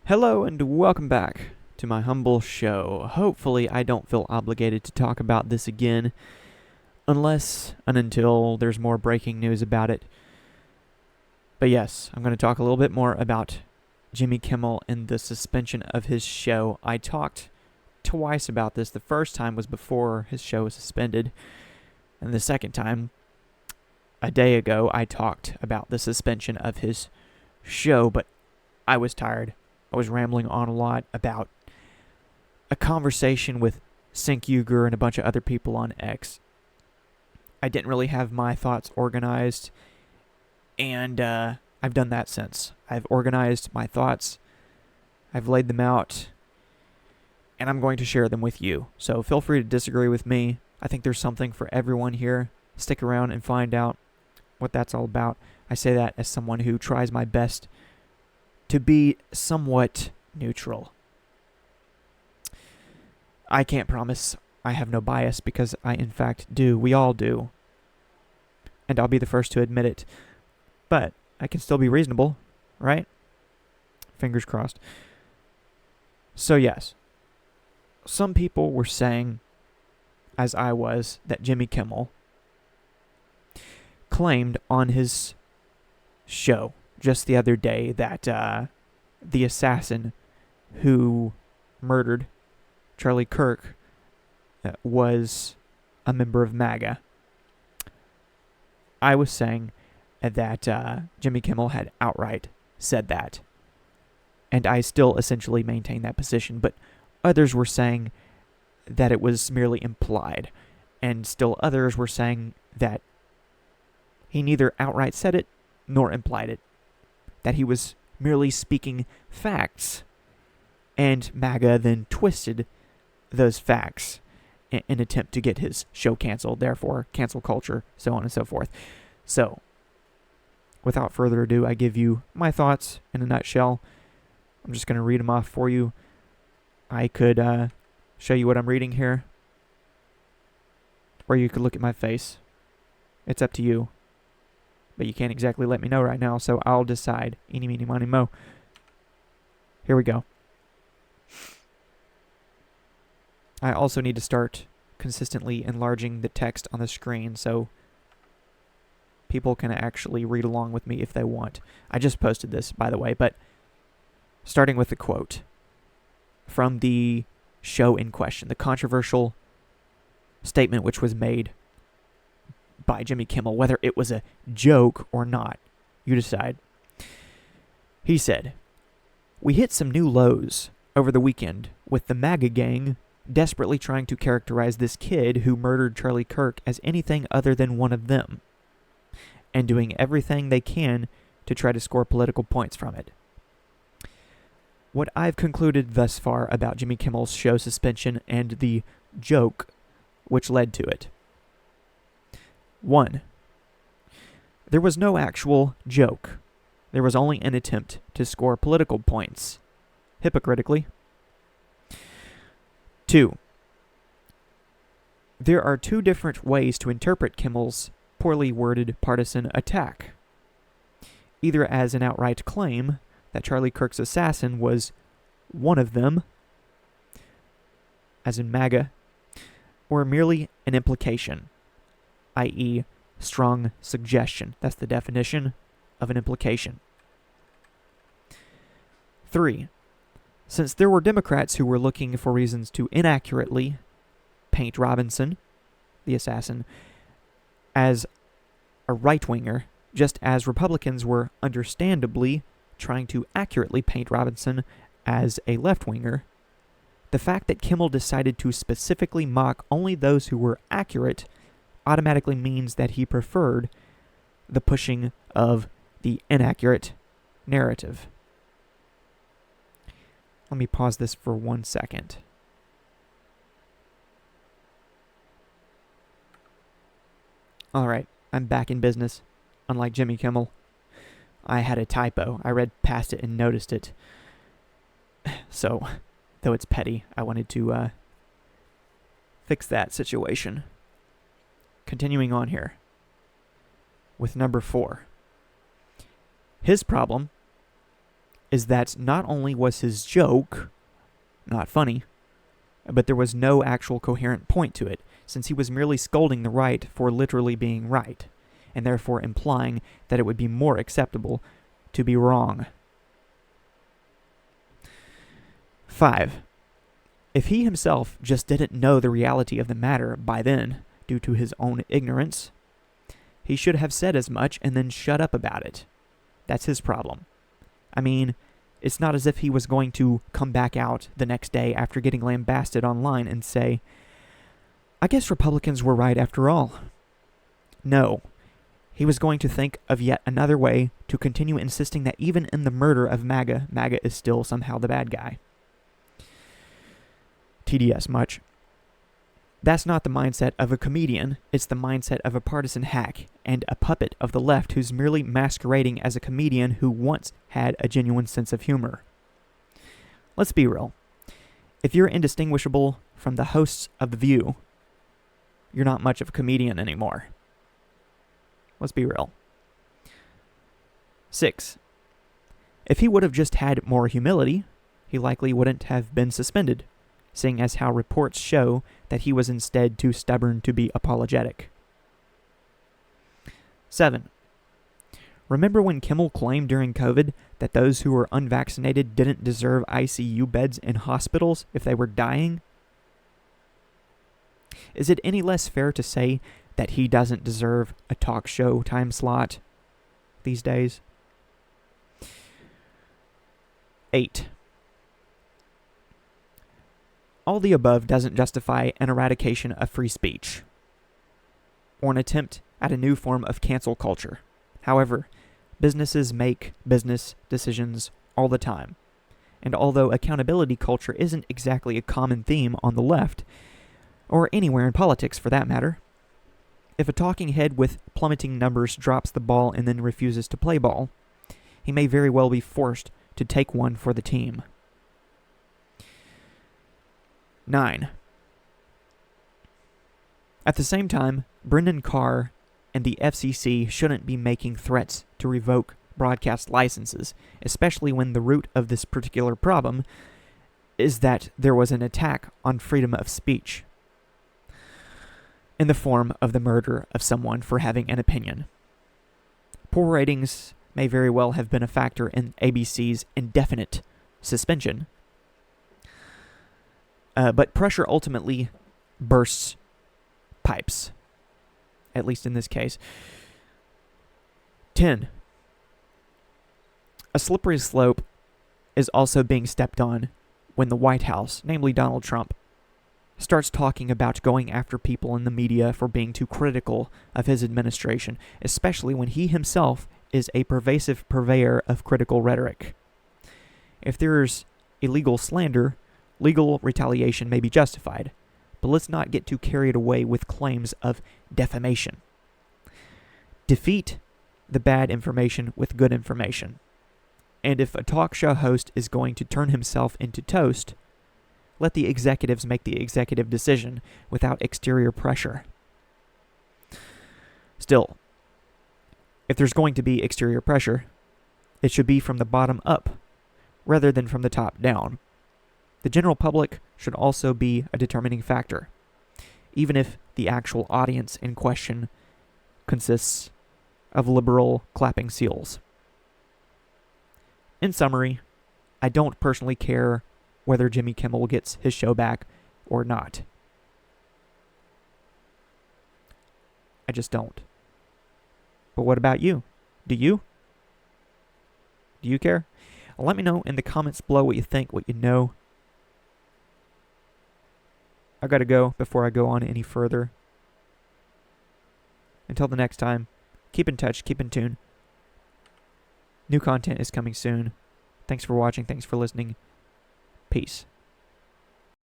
Hello and welcome back to my humble show. Hopefully I don't feel obligated to talk about this again unless and until there's more breaking news about it. But yes, I'm going to talk a little bit more about Jimmy Kimmel and the suspension of his show. I talked twice about this. The first time was before his show was suspended, and the second time, a day ago, I talked about the suspension of his show, but I was tired. I was rambling on a lot about a conversation with Cenk Uygur and a bunch of other people on X. I didn't really have my thoughts organized, and I've done that since. I've organized my thoughts, I've laid them out, and I'm going to share them with you. So feel free to disagree with me. I think there's something for everyone here. Stick around and find out what that's all about. I say that as someone who tries my best to be somewhat neutral. I can't promise I have no bias because I in fact do. We all do. And I'll be the first to admit it. But I can still be reasonable, right? Fingers crossed. So yes, some people were saying, as I was, that Jimmy Kimmel claimed on his show just the other day that the assassin who murdered Charlie Kirk was a member of MAGA. I was saying that Jimmy Kimmel had outright said that, and I still essentially maintain that position, but others were saying that it was merely implied, and still others were saying that he neither outright said it nor implied it, that he was merely speaking facts, and MAGA then twisted those facts in an attempt to get his show canceled, therefore cancel culture, so on and so forth. So, without further ado, I give you my thoughts in a nutshell. I'm just going to read them off for you. I could show you what I'm reading here, or you could look at my face. It's up to you. But you can't exactly let me know right now, so I'll decide. Eeny, meeny, miny, mo. Here we go. I also need to start consistently enlarging the text on the screen so people can actually read along with me if they want. I just posted this, by the way, but starting with the quote from the show in question, the controversial statement which was made by Jimmy Kimmel, whether it was a joke or not. You decide. He said, "We hit some new lows over the weekend with the MAGA gang desperately trying to characterize this kid who murdered Charlie Kirk as anything other than one of them, and doing everything they can to try to score political points from it. What I've concluded thus far about Jimmy Kimmel's show suspension and the joke which led to it. 1. There was no actual joke. There was only an attempt to score political points, hypocritically. 2. There are two different ways to interpret Kimmel's poorly worded partisan attack. Either as an outright claim that Charlie Kirk's assassin was one of them, as in MAGA, or merely an implication, i.e., strong suggestion. That's the definition of an implication. 3. Since there were Democrats who were looking for reasons to inaccurately paint Robinson, the assassin, as a right-winger, just as Republicans were understandably trying to accurately paint Robinson as a left-winger, the fact that Kimmel decided to specifically mock only those who were accurate automatically means that he preferred the pushing of the inaccurate narrative." Let me pause this for 1 second. Alright, I'm back in business. Unlike Jimmy Kimmel, I had a typo. I read past it and noticed it. So, though it's petty, I wanted to fix that situation. Continuing on here with number 4. His problem is that not only was his joke not funny, but there was no actual coherent point to it, since he was merely scolding the right for literally being right, and therefore implying that it would be more acceptable to be wrong. 5. If he himself just didn't know the reality of the matter by then, due to his own ignorance, he should have said as much and then shut up about it. That's his problem. I mean, it's not as if he was going to come back out the next day after getting lambasted online and say, I guess Republicans were right after all. No. He was going to think of yet another way to continue insisting that even in the murder of MAGA, MAGA is still somehow the bad guy. TDS much. That's not the mindset of a comedian, it's the mindset of a partisan hack and a puppet of the left who's merely masquerading as a comedian who once had a genuine sense of humor. Let's be real. If you're indistinguishable from the hosts of The View, you're not much of a comedian anymore. Let's be real. 6. If he would have just had more humility, he likely wouldn't have been suspended, seeing as how reports show that he was instead too stubborn to be apologetic. 7. Remember when Kimmel claimed during COVID that those who were unvaccinated didn't deserve ICU beds in hospitals if they were dying? Is it any less fair to say that he doesn't deserve a talk show time slot these days? 8. All the above doesn't justify an eradication of free speech, or an attempt at a new form of cancel culture. However, businesses make business decisions all the time, and although accountability culture isn't exactly a common theme on the left, or anywhere in politics for that matter, if a talking head with plummeting numbers drops the ball and then refuses to play ball, he may very well be forced to take one for the team. 9. At the same time, Brendan Carr and the FCC shouldn't be making threats to revoke broadcast licenses, especially when the root of this particular problem is that there was an attack on freedom of speech in the form of the murder of someone for having an opinion. Poor ratings may very well have been a factor in ABC's indefinite suspension, but pressure ultimately bursts pipes, at least in this case. 10. A slippery slope is also being stepped on when the White House, namely Donald Trump, starts talking about going after people in the media for being too critical of his administration, especially when he himself is a pervasive purveyor of critical rhetoric. If there's illegal slander, legal retaliation may be justified, but let's not get too carried away with claims of defamation. Defeat the bad information with good information. And if a talk show host is going to turn himself into toast, let the executives make the executive decision without exterior pressure. Still, if there's going to be exterior pressure, it should be from the bottom up, rather than from the top down. The general public should also be a determining factor, even if the actual audience in question consists of liberal clapping seals. In summary, I don't personally care whether Jimmy Kimmel gets his show back or not. I just don't. But what about you? Do you? Do you care? Let me know in the comments below what you think, what you know. I gotta go before I go on any further. Until the next time, keep in touch, keep in tune. New content is coming soon. Thanks for watching, thanks for listening. Peace.